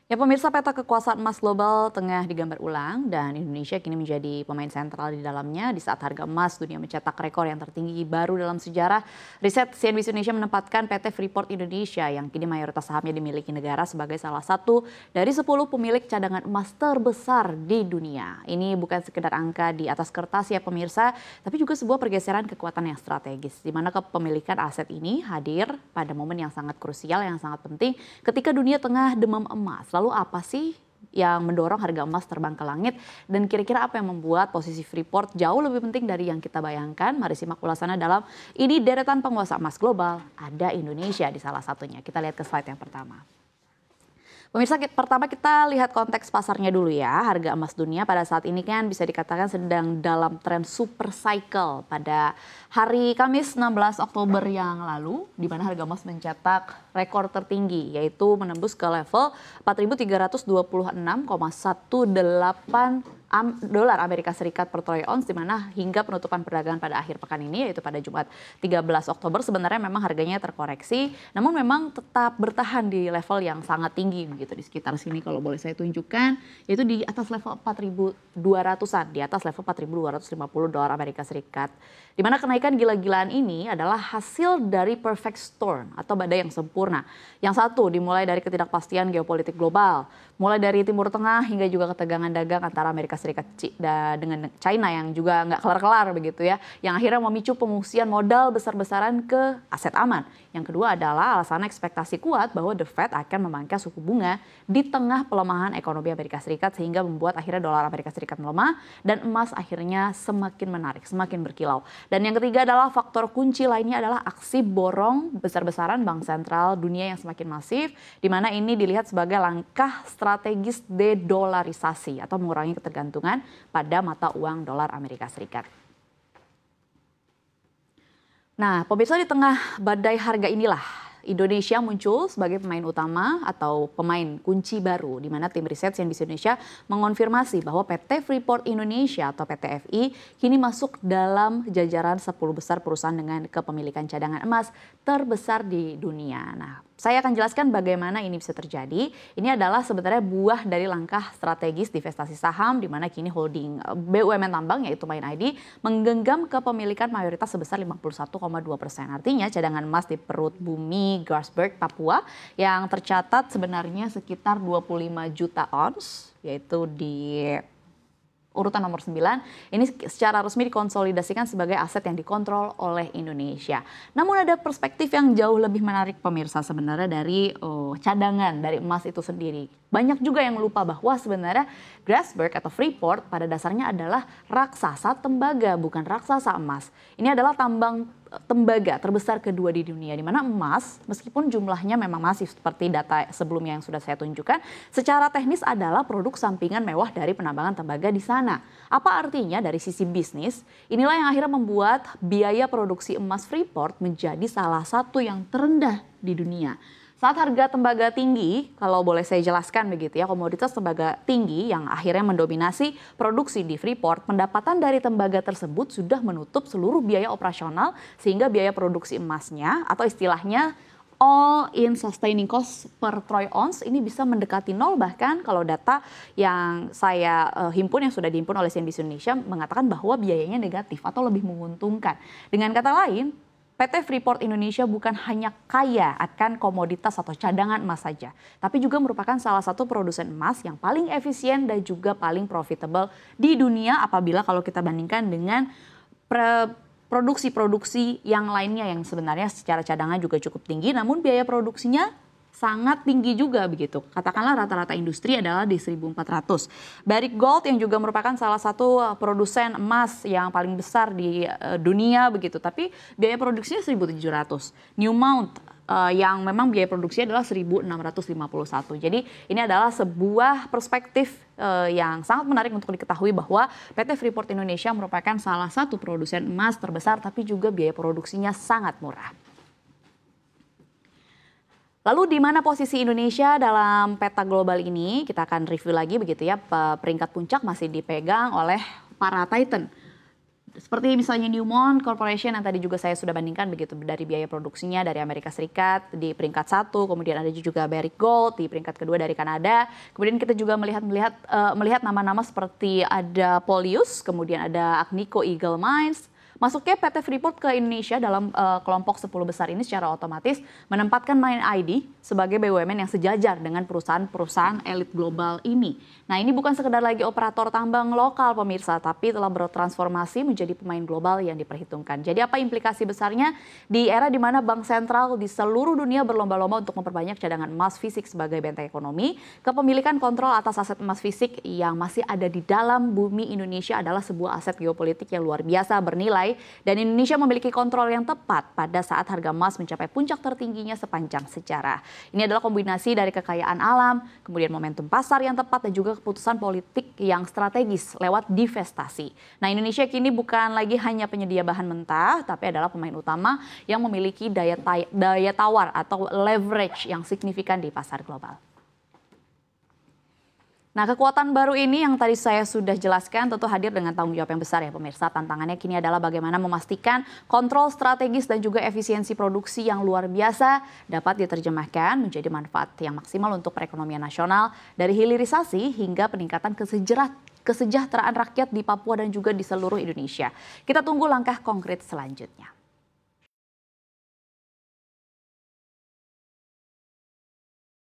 Ya pemirsa, peta kekuasaan emas global tengah digambar ulang dan Indonesia kini menjadi pemain sentral di dalamnya di saat harga emas dunia mencetak rekor yang tertinggi baru dalam sejarah. Riset CNBC Indonesia menempatkan PT Freeport Indonesia yang kini mayoritas sahamnya dimiliki negara sebagai salah satu dari 10 pemilik cadangan emas terbesar di dunia. Ini bukan sekedar angka di atas kertas ya pemirsa, tapi juga sebuah pergeseran kekuatan yang strategis di mana kepemilikan aset ini hadir pada momen yang sangat krusial, yang sangat penting ketika dunia tengah demam emas. Lalu apa sih yang mendorong harga emas terbang ke langit dan kira-kira apa yang membuat posisi Freeport jauh lebih penting dari yang kita bayangkan? Mari simak ulasannya dalam ini deretan penguasa emas global, ada Indonesia di salah satunya. Kita lihat ke slide yang pertama. Pemirsa, pertama kita lihat konteks pasarnya dulu ya. Harga emas dunia pada saat ini kan bisa dikatakan sedang dalam tren super cycle. Pada hari Kamis 16 Oktober yang lalu, di mana harga emas mencetak rekor tertinggi, yaitu menembus ke level 4.326,18 dolar Amerika Serikat per troy ounce, di mana hingga penutupan perdagangan pada akhir pekan ini, yaitu pada Jumat 13 Oktober, sebenarnya memang harganya terkoreksi, namun memang tetap bertahan di level yang sangat tinggi begitu, di sekitar sini kalau boleh saya tunjukkan, yaitu di atas level 4.200-an, di atas level 4.250 dolar Amerika Serikat. Di mana kenaikan gila-gilaan ini adalah hasil dari perfect storm atau badai yang sempurna. Yang satu dimulai dari ketidakpastian geopolitik global, mulai dari Timur Tengah hingga juga ketegangan dagang antara Amerika Serikat dengan China yang juga nggak kelar-kelar begitu ya, yang akhirnya memicu pengungsian modal besar-besaran ke aset aman. Yang kedua adalah alasan ekspektasi kuat bahwa The Fed akan memangkas suku bunga di tengah pelemahan ekonomi Amerika Serikat, sehingga membuat akhirnya dolar Amerika Serikat melemah dan emas akhirnya semakin menarik, semakin berkilau. Dan yang ketiga adalah faktor kunci lainnya adalah aksi borong besar-besaran bank sentral dunia yang semakin masif, di mana ini dilihat sebagai langkah strategis de-dolarisasi atau mengurangi ketergantungan pada mata uang dolar Amerika Serikat. Nah, pemirsa, di tengah badai harga inilah Indonesia muncul sebagai pemain utama atau pemain kunci baru, di mana tim riset CNBC Indonesia mengonfirmasi bahwa PT Freeport Indonesia atau PT FI kini masuk dalam jajaran 10 besar perusahaan dengan kepemilikan cadangan emas terbesar di dunia. Nah, saya akan jelaskan bagaimana ini bisa terjadi. Ini adalah sebenarnya buah dari langkah strategis divestasi saham, di mana kini holding BUMN tambang yaitu Main ID menggenggam kepemilikan mayoritas sebesar 51,2%. Artinya cadangan emas di perut bumi Grasberg, Papua yang tercatat sebenarnya sekitar 25 juta ons, yaitu di urutan nomor 9, ini secara resmi dikonsolidasikan sebagai aset yang dikontrol oleh Indonesia. Namun ada perspektif yang jauh lebih menarik pemirsa sebenarnya dari cadangan dari emas itu sendiri. Banyak juga yang lupa bahwa sebenarnya Grasberg atau Freeport pada dasarnya adalah raksasa tembaga, bukan raksasa emas. Ini adalah tambang tembaga terbesar kedua di dunia, di mana emas meskipun jumlahnya memang masif seperti data sebelumnya yang sudah saya tunjukkan, secara teknis adalah produk sampingan mewah dari penambangan tembaga di sana. Apa artinya dari sisi bisnis? Inilah yang akhirnya membuat biaya produksi emas Freeport menjadi salah satu yang terendah di dunia. Saat harga tembaga tinggi, kalau boleh saya jelaskan begitu ya, komoditas tembaga tinggi yang akhirnya mendominasi produksi di Freeport, pendapatan dari tembaga tersebut sudah menutup seluruh biaya operasional, sehingga biaya produksi emasnya atau istilahnya all in sustaining cost per troy ounce ini bisa mendekati nol, bahkan kalau data yang saya himpun, yang sudah dihimpun oleh CNBC Indonesia mengatakan bahwa biayanya negatif atau lebih menguntungkan. Dengan kata lain, PT Freeport Indonesia bukan hanya kaya akan komoditas atau cadangan emas saja, tapi juga merupakan salah satu produsen emas yang paling efisien dan juga paling profitable di dunia apabila kalau kita bandingkan dengan produksi-produksi yang lainnya yang sebenarnya secara cadangan juga cukup tinggi, namun biaya produksinya sangat tinggi juga begitu. Katakanlah rata-rata industri adalah di 1.400. Barrick Gold yang juga merupakan salah satu produsen emas yang paling besar di dunia begitu, tapi biaya produksinya 1.700. Newmont yang memang biaya produksi adalah 1.651. Jadi ini adalah sebuah perspektif yang sangat menarik untuk diketahui bahwa PT Freeport Indonesia merupakan salah satu produsen emas terbesar, tapi juga biaya produksinya sangat murah. Lalu di mana posisi Indonesia dalam peta global ini? Kita akan review lagi begitu ya. Peringkat puncak masih dipegang oleh para Titan. Seperti misalnya Newmont Corporation yang tadi juga saya sudah bandingkan begitu dari biaya produksinya dari Amerika Serikat di peringkat 1, kemudian ada juga Barrick Gold di peringkat kedua dari Kanada. Kemudian kita juga melihat nama-nama seperti ada Polius, kemudian ada Agnico Eagle Mines. Masuknya PT Freeport ke Indonesia dalam kelompok 10 besar ini secara otomatis menempatkan MindID sebagai BUMN yang sejajar dengan perusahaan-perusahaan elit global ini. Nah, ini bukan sekedar lagi operator tambang lokal pemirsa, tapi telah bertransformasi menjadi pemain global yang diperhitungkan. Jadi apa implikasi besarnya di era di mana bank sentral di seluruh dunia berlomba-lomba untuk memperbanyak cadangan emas fisik sebagai benteng ekonomi, kepemilikan kontrol atas aset emas fisik yang masih ada di dalam bumi Indonesia adalah sebuah aset geopolitik yang luar biasa bernilai. Dan Indonesia memiliki kontrol yang tepat pada saat harga emas mencapai puncak tertingginya sepanjang sejarah. Ini adalah kombinasi dari kekayaan alam, kemudian momentum pasar yang tepat, dan juga keputusan politik yang strategis lewat divestasi. Nah, Indonesia kini bukan lagi hanya penyedia bahan mentah, tapi adalah pemain utama yang memiliki daya tawar atau leverage yang signifikan di pasar global. Nah, kekuatan baru ini yang tadi saya sudah jelaskan tentu hadir dengan tanggung jawab yang besar ya pemirsa. Tantangannya kini adalah bagaimana memastikan kontrol strategis dan juga efisiensi produksi yang luar biasa dapat diterjemahkan menjadi manfaat yang maksimal untuk perekonomian nasional dari hilirisasi hingga peningkatan kesejahteraan rakyat di Papua dan juga di seluruh Indonesia. Kita tunggu langkah konkret selanjutnya.